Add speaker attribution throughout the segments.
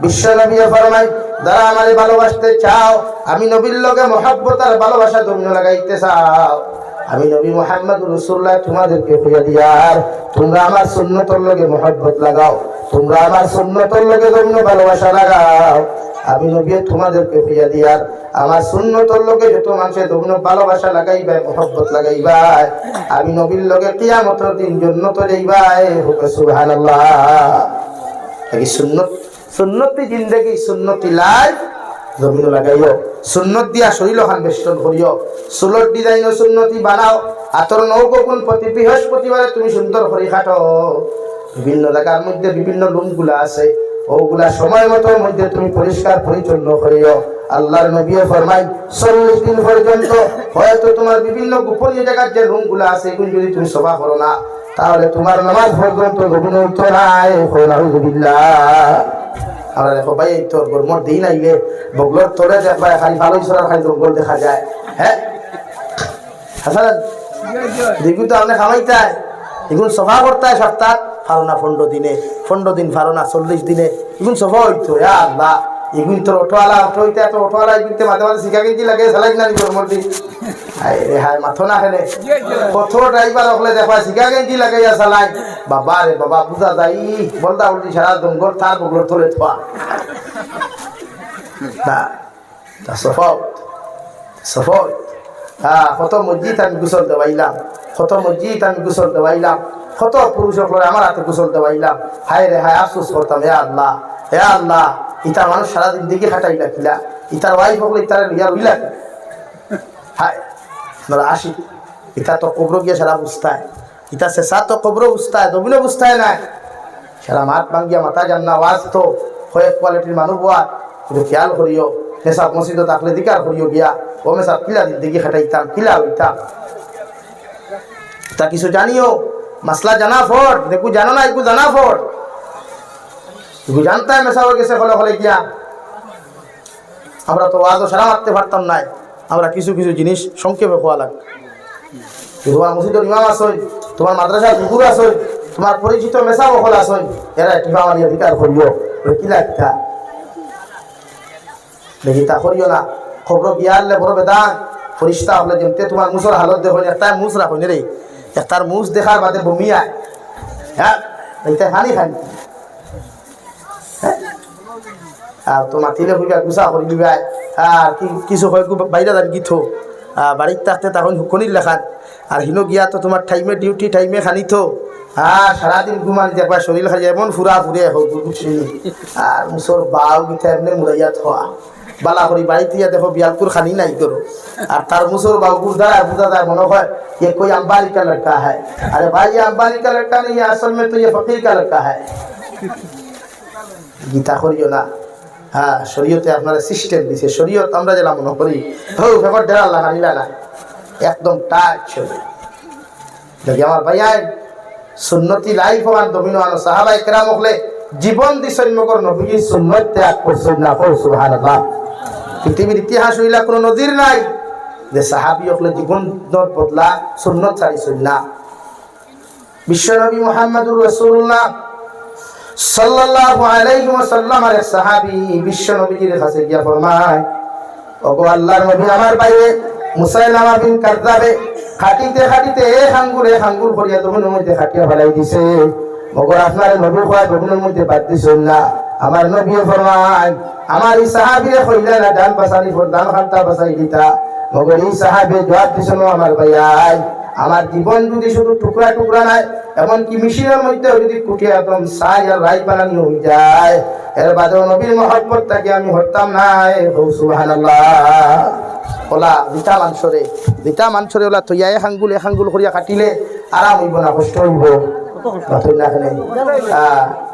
Speaker 1: বিশ্ব নবী ফরমাই যারা আমারে ভালোবাসতে চাও, আমি নবীর লগে মহব্বত আর ভালোবাসা তুমি লাগাইতে চাও, আমি নবী মুহাম্মদুর রাসূলুল্লাহ তোমাদেরকে কইয়া দিয়ার তোমরা আমার সুন্নতের লগে মহব্বত লাগাও, তোমরা আমার সুন্নতের লগে তুমি ভালোবাসা লাগাও। আমি নবী তোমাদেরকে কইয়া দিয়ার আমার সুন্নতের লগে যত মানুষে তুমি ভালোবাসা লাগাইবা মহব্বত লাগাইবা, আমি নবীর লগে কিয়ামতের দিন জান্নাতে যাইবা। সুবহানাল্লাহ। এই সুন্নত, সুন্নতি জিন্দেগি, সুন্নতি লাইফ জমিন লাগাইও, সুন্নত দিয়া শরীর খান বেষ্টন করিও, চুলর ডিজাইন সুন্নতি বানাও, আতর নৌকোন প্রতি বৃহস্পতিবারে তুমি সুন্দর করে খাটো। বিভিন্ন জায়গার মধ্যে বিভিন্ন লুমগুলা আছে, ওগুলা সময় মতো মধ্যে তুমি পরিষ্কার পরিচ্ছন্ন করিও। আল্লাহর নবী ফরমাই 40 দিন পর্যন্ত হয়তো তোমার বিভিন্ন গোপনীয় জায়গার যে রুমগুলা আছে এগুলো যদি তুমি সফা করো না, তাহলে তোমার নামাজ পর্যন্ত গোপন হইতো নাই। নাউযুবিল্লাহ। আমরা দেখো ভাই এই তোর গরমর দিন আইলে বগলর তোরে দেখবা খালি ভালো ইসরার খালি জঙ্গল দেখা যায়। হ্যাঁ হাসান দেখবি তো আপনি খামাইতায় এগুলো সফা করতে সপ্তাহ ফারো না 15 দিনে, 15 দিন ফারো না 40 দিনে এগুলো সফা হইতো। আল্লাহ এগুলি তোর অটোওয়ালা অটো হইতে এত অটোওয়ালা এগুলিতে মাঝে মাঝে শিখা গেঞ্জি লাগে চালাই না গরমর দিন। হায় মাথো না খেলে কত ড্রাইভার হলে দেখা শিখা গেঞ্জি লাগাইয়া চালাই। বাবা রে বাবা বুঝা যাই বলদা উল্টি সারা জঙ্গল তার বগলর তোলে থোয়া না সফল সফল। কত মসজিদ আমি গোসল দেওয়াইলাম, কত মসজিদ আমি গোসল দেওয়াইলাম, কত পুরুষ হলে আমার হাতে গোসল দেওয়াইলাম। হায় রে হায় আফসোস করতাম, হে আল্লাহ হে আল্লাহ ইটা মানুষ সারাদিন দিকে খাটাইলা কিলা, ইটার ওয়াইফ হলে ইটার ইয়া রইলা হায় আসি ইটা তো কবর গিয়ে সারা বুঝতায়, ইটা শেষা তো কবর বুঝতায়, দবিনো বুঝতায় না সারা মাত ভাঙ্গিয়া মাথা যান না। ওয়াজ তো কয়েক কোয়ালিটির মানুষ বোয়া কিন্তু খেয়াল করিও, হেসাব মসজিদ থাকলে দিকার করিও গিয়া ও মেসাব কিলা দিন দিকে খাটাইতাম কিলা হইতাম তা কিছু জানিও। মাসলা জানা ফট দেখু জানো না একটু জানা ফট এগুলো জানতাম মেসাও গেছে হলে হলে গিয়া। আমরা তো ওয়াজও সারা মারতে পারতাম নাই, আমরা কিছু কিছু জিনিস সংক্ষেপে খোয়া লাগে। তোমার মসজিদের ইমাম আসই, তোমার মাদ্রাসার কুকুর আসই, তোমার পরিচিত মেসা বহল আসই, এরা একটি আমার অধিকার করিও কি লাগতা দেখি তা করিও না। খবর বিয়ারলে বড় বেদান ফরিস্তা হলে যেমতে তোমার মুসর হালত দেখো একটা মুস রাখো রে, একটার মুস দেখার বাদে বমি আয়। হ্যাঁ এইটা খানি খানি আর তো মাতিলে হইবা গুছা করি দিবা। আর কিছু হয় বাইরে যান গীত বাড়ির থাকতে তখন হুকনির লেখান আর হিনো গিয়া তো তোমার টাইমে ডিউটি টাইমে খানি তো সারাদিন ঘুমান দেখবা শরীর খালি এমন ফুরা ফুরে হোক আর মুসর বাউ গিতা এমনি মুড়াইয়া থা বালা করি বাড়িতে দেখো বিয়ালপুর খানি নাই করো আর তার মুসর বাউ বুঝা বুঝা যায় মনে হয় ये कोई अंबानी का लड़का है। अरे भाई ये अंबानी का लड़का नहीं है, असल में तो ये फकीर का लड़का है। गीता करियो ना। হ্যাঁ শরীয়তে আপনারা সিস্টেম দিছে, শরীয়ত আমরা যেটা মনে করি হো ব্যাপার ডেরা লাগা নিলা না একদম টাচ হবে। দেখি আমার ভাইয়া সুন্নতি লাইফ হওয়ার দমিনো আনো সাহাবায়ে কেরাম হলে জীবন দিশন্যকর নবী সুন্নত ত্যাগ করছেন না। সুবহানাল্লাহ। পৃথিবীর ইতিহাস হইলা কোনো নজির নাই যে সাহাবী হলে জীবন বদলা সুন্নত ছাড়িছেন না। বিশ্বনবী মুহাম্মদুর রাসূলুল্লাহ সাল্লাল্লাহু আলাইহি ওয়াসাল্লাম এর সাহাবী বিশ্ব নবীজির কাছে গিয়া ফরমায় ওগো আল্লাহর নবী আমার বাইরে মুসাইলামা বিন কাযযাবে খাটিতে খাটিতে এক আঙ্গুর করিয়া দমনের মধ্যে খাটিয়া ফেলাই দিছে। ওগো আপনার নবী কয় দমনের মধ্যে বাদ দিছেন না। আমার নবী ফরমায় আমার এই সাহাবীরে কইলা না ডান পাশানি ফর ডান খানটা বাসাই দিতা। ওগো এই সাহাবী জবাব দিছেন আমার ভাইয়াই আমার জীবন যদি শুধু টুকরা টুকরা নাই এমনকি মিশিনের মধ্যে যদি কুটিয়া একদম সাই আর রাই বানানি হয়ে যায় এর বাদেও নবীর মহব্বতটাকে আমি হরতাম নাই। সুবহানাল্লাহ। ওলা দুটা মাংসরে ওলা তৈয়া এক আঙ্গুল করিয়া কাটিলে আরাম হইব না কষ্ট হইব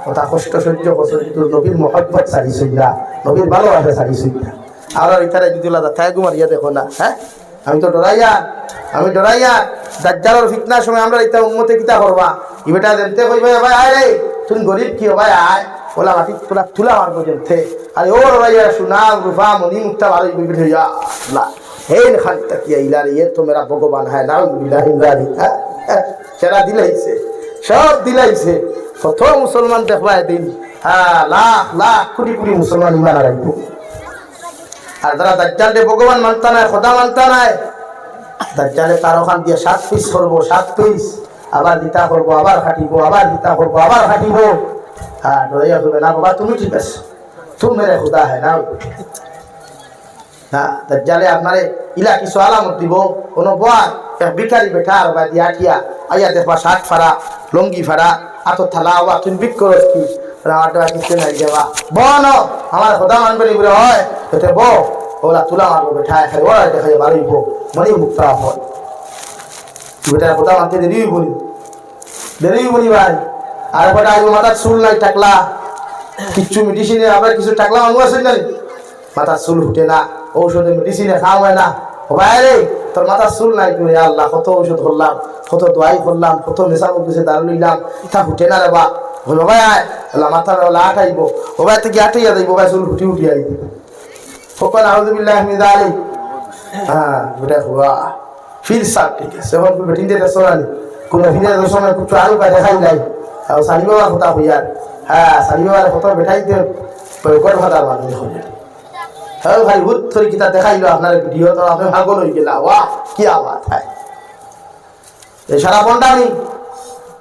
Speaker 1: কথা কষ্ট সহ্য করছো কিন্তু নবীর মহব্বত ছাড়িছই না, নবীর ভালোবাসা ছাড়িছই না। আর ইতারা যদি তাই গুমারিয়া দেখো না। হ্যাঁ আমি তো ডরাইয়া দাজ্জালের ফিতনার সময় আমরা ইতা উম্মতে কিতা করবা ই বেটা জানতে কইবে ভাই আয় রে তুমি গরিব কি ভাই আয় ওলা মাটি তোলা তুলা মারবো জানতে আরে ও ভাইয়া সুনা রূপা মনি মুক্তা ভালো বিবিধ হইয়া আল্লাহ হে খান তাকিয়া ইলারে ये तो मेरा ভগবান है না বিল্লাহি ইলাহি। সেরা দিলাইছে সব দিলাইছে। কত মুসলমান দেখবা এদিন হ্যাঁ লাখ লাখ কোটি কোটি মুসলমান ইমান রাখবো। আর যারা দাজ্জালকে ভগবান মানতা নাই, খোদা মানতা নাই, দাজ্জালে তার ওখান দিয়ে 7 পিস করবো, 7 পিস আবার দিতা করবো, আবার খাটিব, আবার দিতা করবো, আবার খাটিব। হ্যাঁ ডরাইয়া করবে না বাবা, তুমি ঠিক আছে, তুমি মেরে খুদা হয় না। হ্যাঁ দাজ্জালে আপনারে ইলা কিছু আলামত দিব। কোনো বয়ার এক ভিখারি বেঠা আর বা দিয়া ঠিয়া আইয়া দেখবা শার্ট ফাড়া, লঙ্গি ফাড়া, আতো থালা হওয়া, তুমি বিক করস কি আমার দেওয়া কিছু নাই দেবা ব ন আমার খোদা মানবে নি বলে হয় এতে ব ওরা তুলা মারবো বেঠায় খাই ওরা দেখাই ভালোই বো মনে মুক্ত হয়। বেটার খোদা মানতে দেরি বলি ভাই। আর বেটা আজ মাথার চুল নাই টাকলা, কিচ্ছু মেডিসিনে আবার কিছু টাকলা মানুষ আছে না, মাথার চুল উঠে না, ঔষধে মেডিসিনে খাওয়া হয় না। ভাই রে তোর মাথার চুল নাই করে আল্লাহ কত ঔষধ করলাম, কত দোয়াই করলাম, কত নেশা করতেছে দারু নিলাম, তা উঠে না রে বা ভাই আল্লাহ মাথার আট আইব ও ভাই থেকে আটাইয়া যাইব ভাই চুল উঠি উঠি আইব সকল আউযুবিল্লাহি মিন যালিক। হ্যাঁ বেটা হুয়া ফির সাপ ঠিক আছে এখন বেটিন দিয়ে সোনালি কোনো ফিরে সময় কিছু আলু কা দেখাই নাই আর সালি বাবার কথা হইয়ার। হ্যাঁ সালি বাবার কথা বেটাইতে কট ভাতা মানুষ হয়ে হ্যাঁ ভাই হুত থরি কিতা দেখাইলো আপনার ভিডিও তো আপনি ভাগল হয়ে গেলা ওয়া কি আওয়াজ হয় এই সারা বন্ডামি